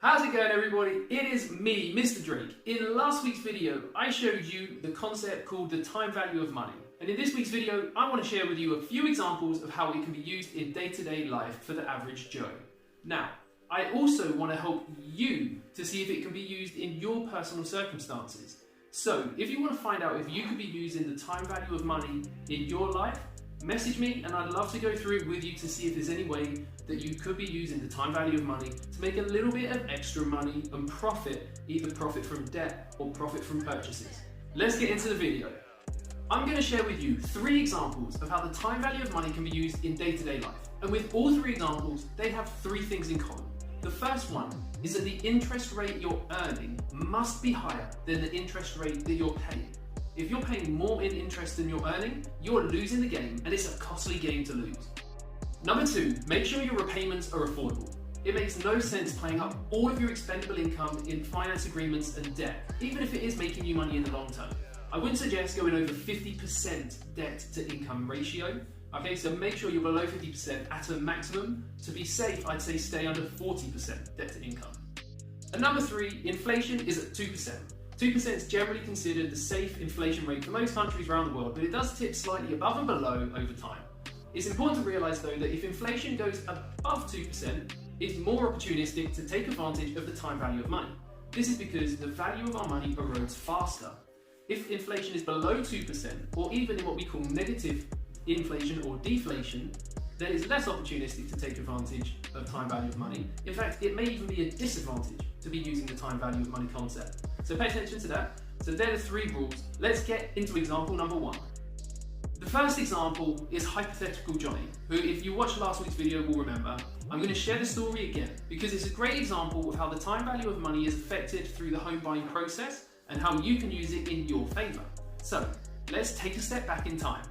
How's it going, everybody? It is me, Mr. Drake. In last week's video, I showed you the concept called the time value of money. And in this week's video, I want to share with you a few examples of how it can be used in day-to-day life for the average Joe. Now, I also want to help you to see if it can be used in your personal circumstances. So, if you want to find out if you could be using the time value of money in your life, message me and I'd love to go through it with you to see if there's any way that you could be using the time value of money to make a little bit of extra money and profit, either profit from debt or profit from purchases. Let's get into the video. I'm going to share with you 3 examples of how the time value of money can be used in day-to-day life. And with all 3 examples, they have 3 things in common. The first one is that the interest rate you're earning must be higher than the interest rate that you're paying. If you're paying more in interest than you're earning, you're losing the game, and it's a costly game to lose. Number 2, make sure your repayments are affordable. It makes no sense paying up all of your expendable income in finance agreements and debt, even if it is making you money in the long term. I wouldn't suggest going over 50% debt to income ratio. Okay, so make sure you're below 50% at a maximum. To be safe, I'd say stay under 40% debt to income. And number 3, inflation is at 2%. 2% is generally considered the safe inflation rate for most countries around the world, but it does tip slightly above and below over time. It's important to realise though that if inflation goes above 2%, it's more opportunistic to take advantage of the time value of money. This is because the value of our money erodes faster. If inflation is below 2%, or even in what we call negative inflation or deflation, then it's less opportunistic to take advantage of time value of money. In fact, it may even be a disadvantage to be using the time value of money concept. So pay attention to that. So there are the 3 rules. Let's get into example number 1. The first example is hypothetical Johnny, who, if you watched last week's video, will remember. I'm going to share the story again because it's a great example of how the time value of money is affected through the home buying process and how you can use it in your favour. So let's take a step back in time.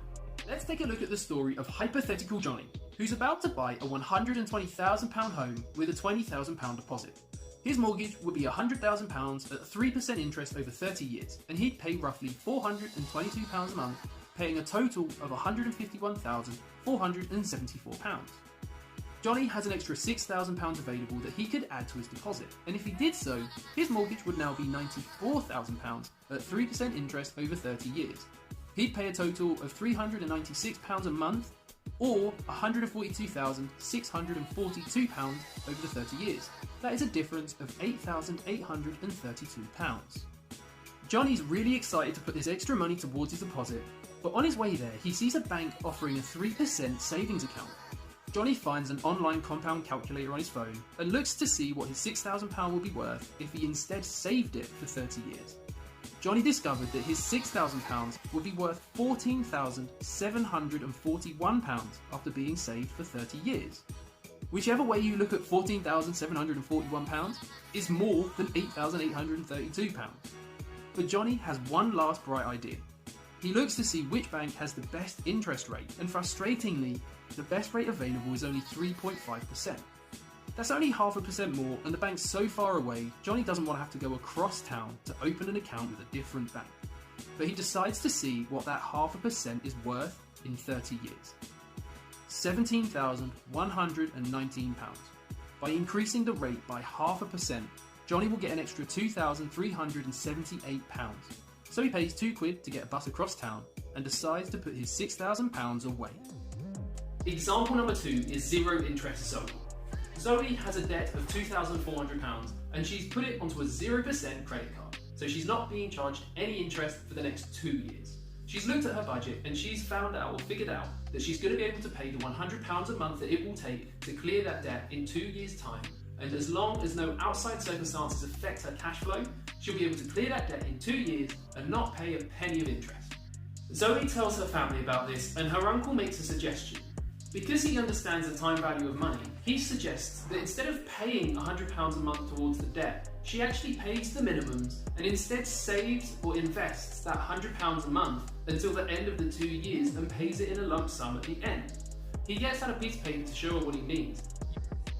Let's take a look at the story of hypothetical Johnny, who's about to buy a £120,000 home with a £20,000 deposit. His mortgage would be £100,000 at 3% interest over 30 years, and he'd pay roughly £422 a month, paying a total of £151,474. Johnny has an extra £6,000 available that he could add to his deposit, and if he did so, his mortgage would now be £94,000 at 3% interest over 30 years. He'd pay a total of £396 a month, or £142,642 over the 30 years. That is a difference of £8,832. Johnny's really excited to put this extra money towards his deposit, but on his way there, he sees a bank offering a 3% savings account. Johnny finds an online compound calculator on his phone and looks to see what his £6,000 would be worth if he instead saved it for 30 years. Johnny discovered that his £6,000 would be worth £14,741 after being saved for 30 years. Whichever way you look at £14,741 is more than £8,832. But Johnny has one last bright idea. He looks to see which bank has the best interest rate, and frustratingly, the best rate available is only 3.5%. That's only 0.5% more, and the bank's so far away, Johnny doesn't want to have to go across town to open an account with a different bank. But he decides to see what that 0.5% is worth in 30 years. £17,119. By increasing the rate by 0.5%, Johnny will get an extra £2,378. So he pays £2 to get a bus across town and decides to put his £6,000 away. Example number 2 is zero interest Zoe. Zoe has a debt of £2,400 and she's put it onto a 0% credit card, so she's not being charged any interest for the next 2 years. She's looked at her budget and she's figured out that she's going to be able to pay the £100 a month that it will take to clear that debt in 2 years' time, and as long as no outside circumstances affect her cash flow, she'll be able to clear that debt in 2 years and not pay a penny of interest. Zoe tells her family about this and her uncle makes a suggestion. Because he understands the time value of money, he suggests that instead of paying £100 a month towards the debt, she actually pays the minimums and instead saves or invests that £100 a month until the end of the 2 years and pays it in a lump sum at the end. He gets out a piece of paper to show her what he means.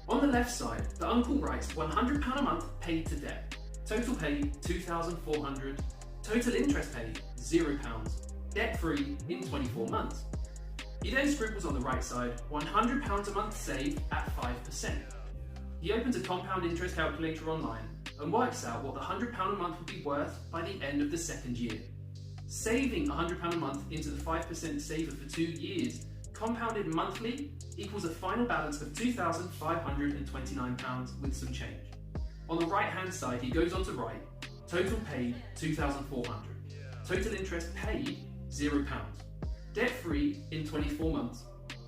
On the left side, the uncle writes £100 a month paid to debt, total paid £2,400, total interest paid £0, debt free in 24 months. He then scribbles on the right side £100 a month saved at 5%. he opens a compound interest calculator online and works out what the £100 a month would be worth by the end of the second year. Saving £100 a month into the 5% saver for 2 years, compounded monthly, equals a final balance of £2,529 with some change. On the right hand side, he goes on to write, total paid £2,400, total interest paid £0, debt free in 24 months,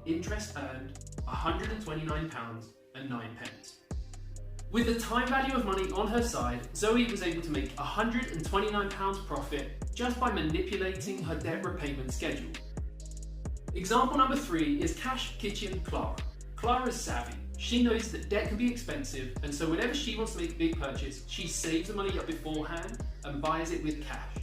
interest earned £129.09. With the time value of money on her side, Zoe was able to make £129 profit just by manipulating her debt repayment schedule. Example number 3 is Cash Kitchen Clara. Clara's savvy. She knows that debt can be expensive, and so whenever she wants to make a big purchase, she saves the money up beforehand and buys it with cash.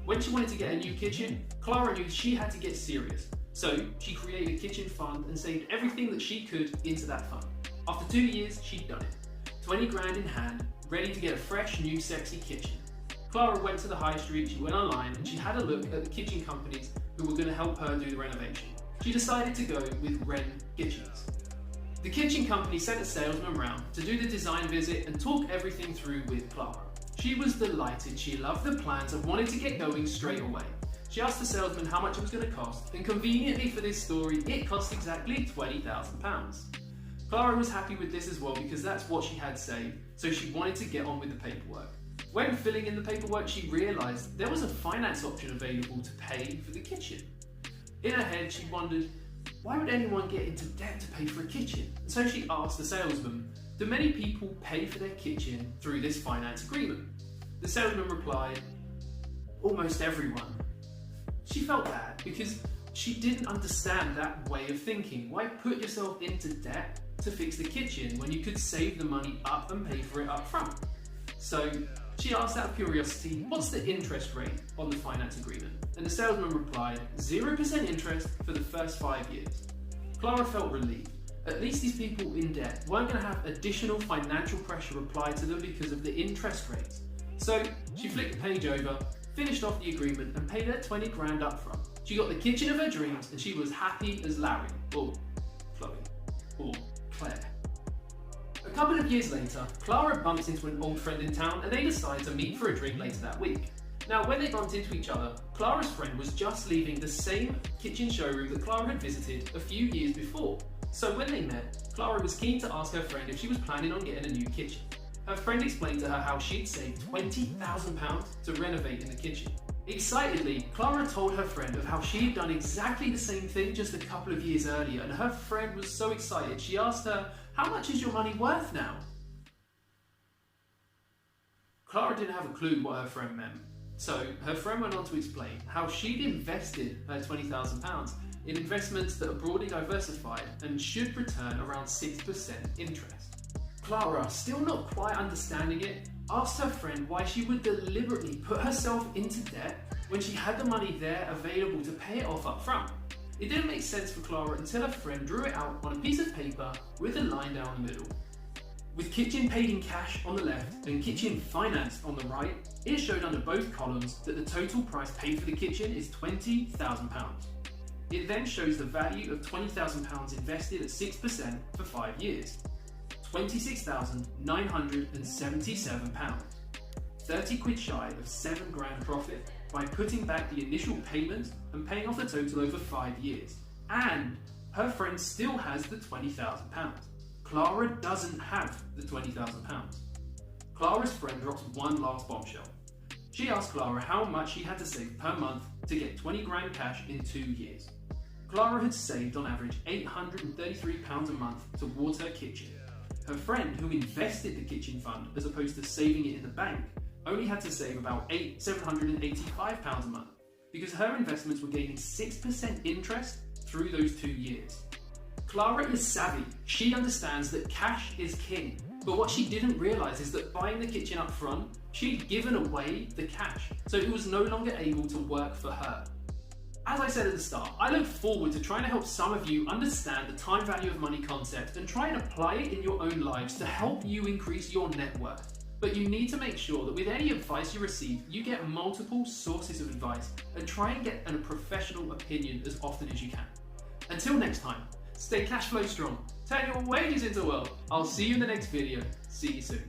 When she wanted to get a new kitchen, Clara knew she had to get serious. So she created a kitchen fund and saved everything that she could into that fund. After 2 years, she'd done it. 20 grand in hand, ready to get a fresh, new, sexy kitchen. Clara went to the high street, she went online, and she had a look at the kitchen companies who were going to help her do the renovation. She decided to go with Wren Kitchens. The kitchen company sent a salesman round to do the design visit and talk everything through with Clara. She was delighted, she loved the plans and wanted to get going straight away. She asked the salesman how much it was going to cost, and conveniently for this story, it cost exactly £20,000. Clara was happy with this as well because that's what she had saved, so she wanted to get on with the paperwork. When filling in the paperwork, she realised there was a finance option available to pay for the kitchen. In her head, she wondered, why would anyone get into debt to pay for a kitchen? And so she asked the salesman, do many people pay for their kitchen through this finance agreement? The salesman replied, almost everyone. She felt bad because she didn't understand that way of thinking. Why put yourself into debt to fix the kitchen when you could save the money up and pay for it up front? So she asked out of curiosity, what's the interest rate on the finance agreement? And the salesman replied, 0% interest for the first 5 years. Clara felt relieved. At least these people in debt weren't going to have additional financial pressure applied to them because of the interest rates. So she flicked the page over, finished off the agreement and paid her 20 grand up front. She got the kitchen of her dreams and she was happy as Larry, or Chloe, or Claire. A couple of years later, Clara bumps into an old friend in town and they decide to meet for a drink later that week. Now, when they bumped into each other, Clara's friend was just leaving the same kitchen showroom that Clara had visited a few years before. So when they met, Clara was keen to ask her friend if she was planning on getting a new kitchen. Her friend explained to her how she'd saved £20,000 to renovate in the kitchen. Excitedly, Clara told her friend of how she had done exactly the same thing just a couple of years earlier, and her friend was so excited she asked her, how much is your money worth now? Clara didn't have a clue what her friend meant. So her friend went on to explain how she'd invested her £20,000 in investments that are broadly diversified and should return around 6% interest. Clara, still not quite understanding it, asked her friend why she would deliberately put herself into debt when she had the money there available to pay it off up front. It didn't make sense for Clara until her friend drew it out on a piece of paper with a line down the middle. With kitchen paid in cash on the left and kitchen financed on the right, it showed under both columns that the total price paid for the kitchen is £20,000. It then shows the value of £20,000 invested at 6% for 5 years. £26,977. 30 quid shy of 7 grand profit by putting back the initial payment and paying off the total over 5 years. And her friend still has the £20,000. Clara doesn't have the £20,000. Clara's friend drops one last bombshell. She asked Clara how much she had to save per month to get 20 grand cash in 2 years. Clara had saved on average £833 a month towards her kitchen. Her friend, who invested the kitchen fund as opposed to saving it in the bank, only had to save about £785 a month because her investments were gaining 6% interest through those 2 years. Clara is savvy. She understands that cash is king. But what she didn't realise is that buying the kitchen up front, she'd given away the cash, so it was no longer able to work for her. As I said at the start, I look forward to trying to help some of you understand the time value of money concept and try and apply it in your own lives to help you increase your net worth. But you need to make sure that with any advice you receive, you get multiple sources of advice and try and get a professional opinion as often as you can. Until next time, stay cash flow strong. Turn your wages into wealth. I'll see you in the next video. See you soon.